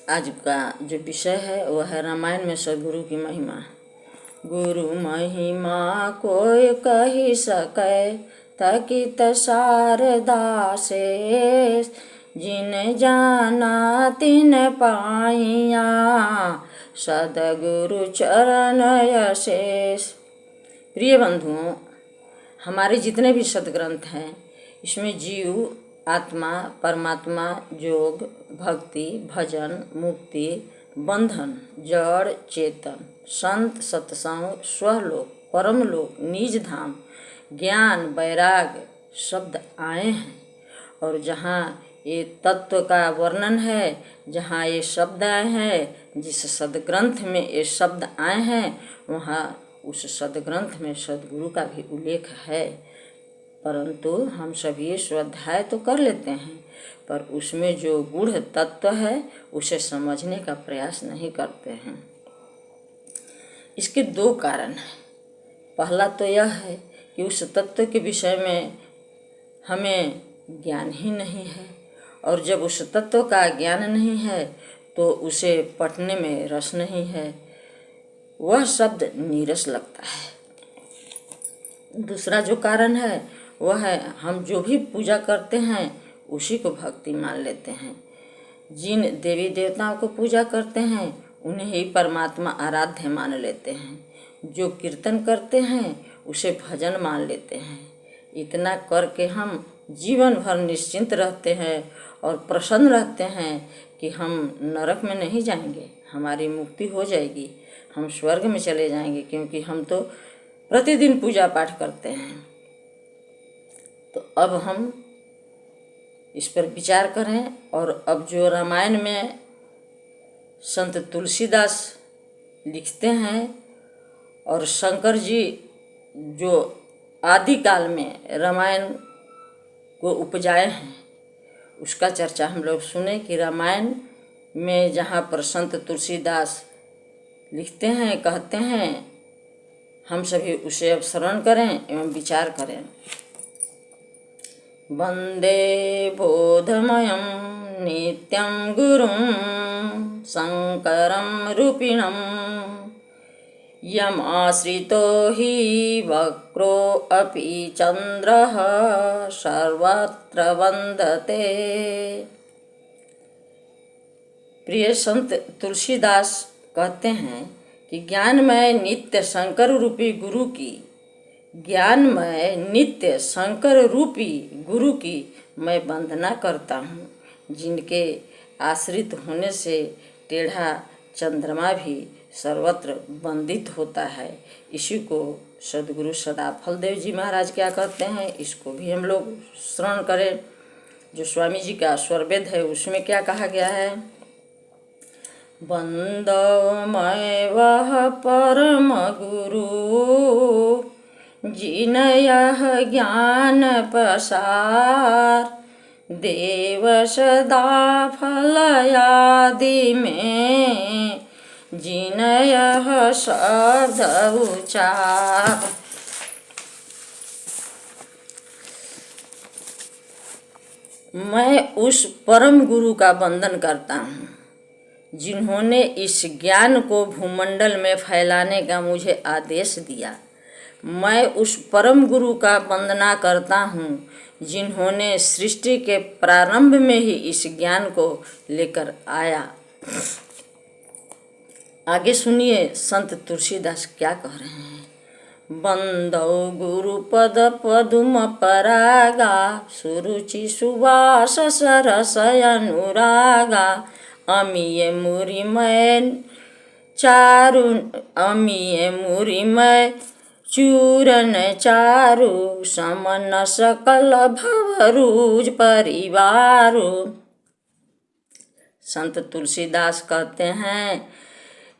आज का जो विषय है वह है रामायण में सदगुरु की महिमा। गुरु महिमा कोई कही सकै, तकित शारदा शेष। जिन जाना तिन पाइया, सदगुरु चरण यशेष। प्रिय बंधुओं, हमारे जितने भी सदग्रंथ हैं इसमें जीव, आत्मा, परमात्मा, योग, भक्ति, भजन, मुक्ति, बंधन, जड़, चेतन, संत, सत्संग, स्वलोक, परमलोक, निज धाम, ज्ञान, वैराग्य शब्द आए हैं। और जहाँ ये तत्व का वर्णन है, जहाँ ये शब्द आए हैं, जिस सदग्रंथ में ये शब्द आए हैं, वहाँ उस सदग्रंथ में सदगुरु का भी उल्लेख है। परंतु हम सभी स्वाध्याय तो कर लेते हैं, पर उसमें जो गूढ़ तत्व है उसे समझने का प्रयास नहीं करते हैं। इसके दो कारण हैं। पहला तो यह है कि उस तत्व के विषय में हमें ज्ञान ही नहीं है, और जब उस तत्व का ज्ञान नहीं है तो उसे पढ़ने में रस नहीं है, वह शब्द नीरस लगता है। दूसरा जो कारण है वह है हम जो भी पूजा करते हैं उसी को भक्ति मान लेते हैं। जिन देवी देवताओं को पूजा करते हैं उन्हें ही परमात्मा आराध्य मान लेते हैं। जो कीर्तन करते हैं उसे भजन मान लेते हैं। इतना करके हम जीवन भर निश्चिंत रहते हैं और प्रसन्न रहते हैं कि हम नरक में नहीं जाएंगे, हमारी मुक्ति हो जाएगी, हम स्वर्ग में चले जाएंगे, क्योंकि हम तो प्रतिदिन पूजा पाठ करते हैं। तो अब हम इस पर विचार करें। और अब जो रामायण में संत तुलसीदास लिखते हैं और शंकर जी जो आदिकाल में रामायण को उपजाए हैं, उसका चर्चा हम लोग सुने कि रामायण में जहाँ पर संत तुलसीदास लिखते हैं, कहते हैं, हम सभी उसे अब श्रवण करें एवं विचार करें। वंदे बोधमयं नित्यं गुरुं शंकरं रूपिणं, यमाश्रितो हि वक्रो अपि चंद्रः सर्वत्र वंदते। प्रिय संत तुलसीदास कहते हैं कि ज्ञानमय नित्य शंकर रूपी गुरु की, ज्ञानमय नित्य शंकर रूपी गुरु की मैं वंदना करता हूँ, जिनके आश्रित होने से टेढ़ा चंद्रमा भी सर्वत्र वंदित होता है। इसी को सदगुरु सदाफल देव जी महाराज क्या कहते हैं, इसको भी हम लोग श्रवण करें। जो स्वामी जी का स्वरवेद है उसमें क्या कहा गया है। वंदो मैं वह परम गुरु, जिन यह ज्ञान पसार, देव सदा फल आदि में, जिन यह शब्द उचार। मैं उस परम गुरु का वंदन करता हूँ जिन्होंने इस ज्ञान को भूमंडल में फैलाने का मुझे आदेश दिया। मैं उस परम गुरु का वंदना करता हूँ जिन्होंने सृष्टि के प्रारंभ में ही इस ज्ञान को लेकर आया। आगे सुनिए संत तुलसीदास क्या कह रहे हैं। बंदौ गुरु पद पदुम परागा, सुरुचि सुवास सरस अनुरागा, अमीय मुरिमय चारु, अमीय मुरिमय चूरन चारु, समन सकल भवरूज परिवारु। संत तुलसीदास कहते हैं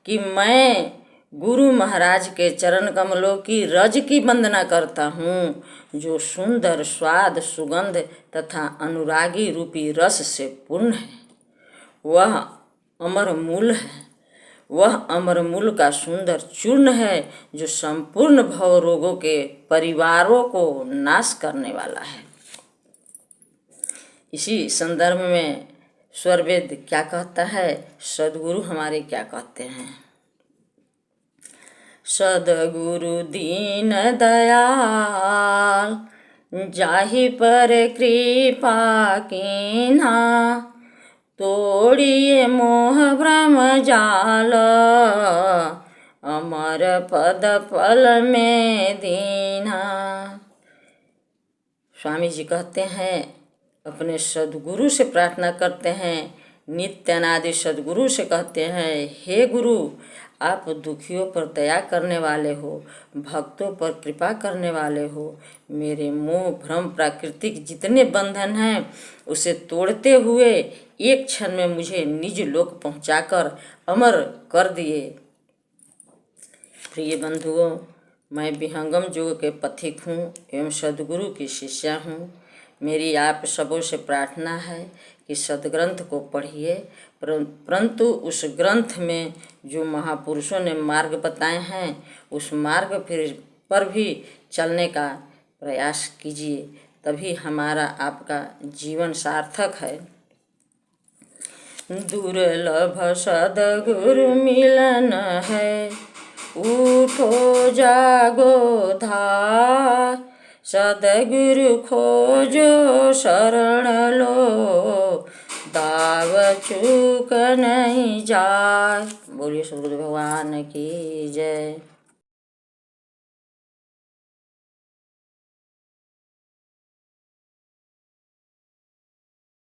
कि मैं गुरु महाराज के चरण कमलों की रज की वंदना करता हूँ, जो सुंदर स्वाद, सुगंध तथा अनुरागी रूपी रस से पूर्ण है। वह अमर मूल है, वह अमर मूल का सुंदर चूर्ण है, जो संपूर्ण भव रोगों के परिवारों को नाश करने वाला है। इसी संदर्भ में स्वरवेद क्या कहता है, सदगुरु हमारे क्या कहते हैं। सदगुरु दीन दयाल, जाहि पर कृपा कीन्हा, तोड़िए मोह भ्रम जाल, अमर पद पल में दीन्हा। स्वामी जी कहते हैं, अपने सदगुरु से प्रार्थना करते हैं, नित्यानादि सदगुरु से कहते हैं, हे गुरु, आप दुखियों पर दया करने वाले हो, भक्तों पर कृपा करने वाले हो। मेरे मोह भ्रम प्राकृतिक जितने बंधन हैं उसे तोड़ते हुए एक क्षण में मुझे निज लोक पहुंचाकर अमर कर दिए। प्रिय बंधुओं, मैं विहंगम योग के पथिक हूँ एवं सदगुरु की शिष्या हूँ। मेरी आप सबों से प्रार्थना है कि सदग्रंथ को पढ़िए, परंतु उस ग्रंथ में जो महापुरुषों ने मार्ग बताए हैं उस मार्ग पर भी चलने का प्रयास कीजिए, तभी हमारा आपका जीवन सार्थक है। दुर्लभ सदगुरु मिलन है, उठो जागो धार, सदगुरु खोजो शरण लो, दाव चूक नहीं जाए। बोलिए सदगुरु भगवान की जय।